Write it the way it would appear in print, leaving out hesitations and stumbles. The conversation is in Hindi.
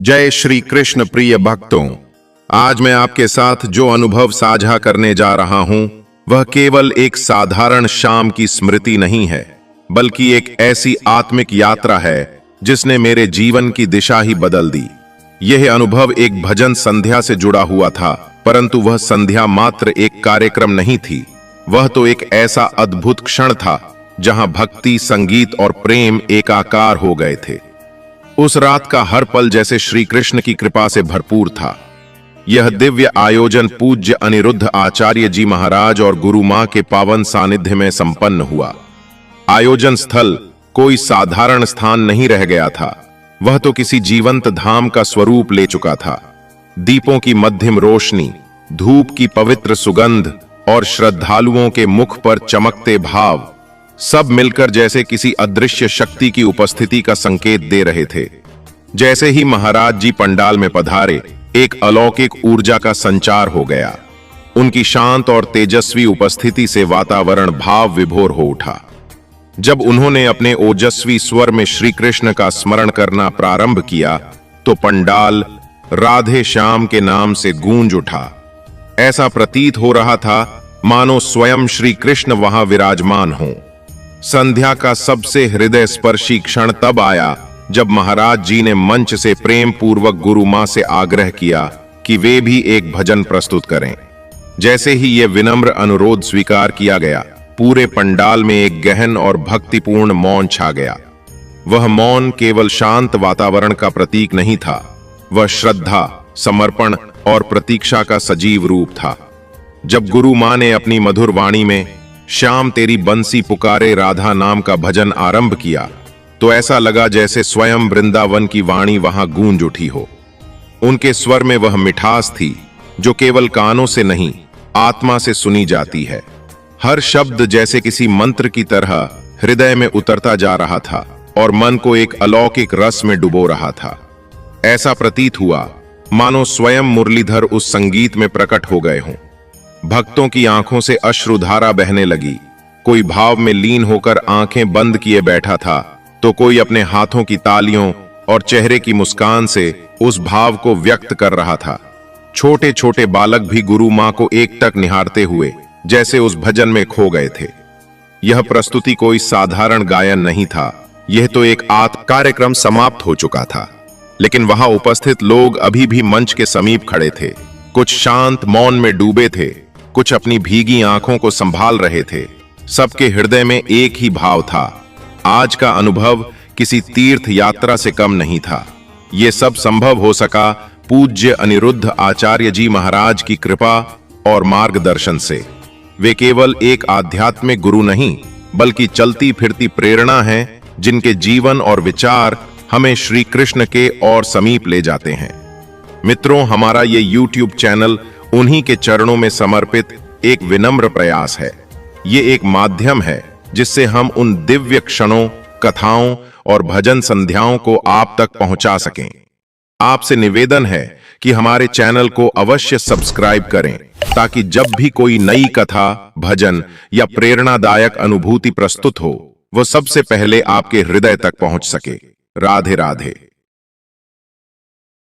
जय श्री कृष्ण प्रिय भक्तों, आज मैं आपके साथ जो अनुभव साझा करने जा रहा हूं वह केवल एक साधारण शाम की स्मृति नहीं है, बल्कि एक ऐसी आत्मिक यात्रा है जिसने मेरे जीवन की दिशा ही बदल दी। यह अनुभव एक भजन संध्या से जुड़ा हुआ था, परंतु वह संध्या मात्र एक कार्यक्रम नहीं थी। वह तो एक ऐसा अद्भुत क्षण था जहां भक्ति, संगीत और प्रेम एकाकार हो गए थे। उस रात का हर पल जैसे श्री कृष्ण की कृपा से भरपूर था। यह दिव्य आयोजन पूज्य अनिरुद्ध आचार्य जी महाराज और गुरु मां के पावन सानिध्य में संपन्न हुआ। आयोजन स्थल कोई साधारण स्थान नहीं रह गया था, वह तो किसी जीवंत धाम का स्वरूप ले चुका था। दीपों की मध्यम रोशनी, धूप की पवित्र सुगंध और श्रद्धालुओं के मुख पर चमकते भाव सब मिलकर जैसे किसी अदृश्य शक्ति की उपस्थिति का संकेत दे रहे थे। जैसे ही महाराज जी पंडाल में पधारे, एक अलौकिक ऊर्जा का संचार हो गया। उनकी शांत और तेजस्वी उपस्थिति से वातावरण भाव विभोर हो उठा। जब उन्होंने अपने ओजस्वी स्वर में श्री कृष्ण का स्मरण करना प्रारंभ किया तो पंडाल राधे श्याम के नाम से गूंज उठा। ऐसा प्रतीत हो रहा था मानो स्वयं श्री कृष्ण वहां विराजमान हों। संध्या का सबसे हृदय स्पर्शी क्षण तब आया जब महाराज जी ने मंच से प्रेम पूर्वक गुरु मां से आग्रह किया कि वे भी एक भजन प्रस्तुत करें। जैसे ही यह विनम्र अनुरोध स्वीकार किया गया, पूरे पंडाल में एक गहन और भक्तिपूर्ण मौन छा गया। वह मौन केवल शांत वातावरण का प्रतीक नहीं था, वह श्रद्धा, समर्पण और प्रतीक्षा का सजीव रूप था। जब गुरु मां ने अपनी मधुर वाणी में श्याम तेरी बंसी पुकारे राधा नाम का भजन आरंभ किया तो ऐसा लगा जैसे स्वयं वृंदावन की वाणी वहां गूंज उठी हो। उनके स्वर में वह मिठास थी जो केवल कानों से नहीं, आत्मा से सुनी जाती है। हर शब्द जैसे किसी मंत्र की तरह हृदय में उतरता जा रहा था और मन को एक अलौकिक रस में डुबो रहा था। ऐसा प्रतीत हुआ मानो स्वयं मुरलीधर उस संगीत में प्रकट हो गए हों। भक्तों की आंखों से अश्रुधारा बहने लगी। कोई भाव में लीन होकर आंखें बंद किए बैठा था तो कोई अपने हाथों की तालियों और चेहरे की मुस्कान से उस भाव को व्यक्त कर रहा था। छोटे छोटे बालक भी गुरु मां को एकटक निहारते हुए जैसे उस भजन में खो गए थे। यह प्रस्तुति कोई साधारण गायन नहीं था, यह तो एक कार्यक्रम समाप्त हो चुका था, लेकिन वहां उपस्थित लोग अभी भी मंच के समीप खड़े थे। कुछ शांत मौन में डूबे थे, कुछ अपनी भीगी आंखों को संभाल रहे थे। सबके हृदय में एक ही भाव था। आज का अनुभव किसी तीर्थ यात्रा से कम नहीं था। यह सब संभव हो सका पूज्य अनिरुद्ध आचार्य जी महाराज की कृपा और मार्गदर्शन से। वे केवल एक आध्यात्मिक गुरु नहीं, बल्कि चलती फिरती प्रेरणा हैं, जिनके जीवन और विचार हमें श्री कृष्ण के और समीप ले जाते हैं। मित्रों, हमारा ये YouTube चैनल उन्हीं के चरणों में समर्पित एक विनम्र प्रयास है। ये एक माध्यम है जिससे हम उन दिव्य क्षणों, कथाओं और भजन संध्याओं को आप तक पहुंचा सकें। आपसे निवेदन है कि हमारे चैनल को अवश्य सब्सक्राइब करें ताकि जब भी कोई नई कथा, भजन या प्रेरणादायक अनुभूति प्रस्तुत हो, वो सबसे पहले आपके हृदय तक पहुंच सके। राधे राधे।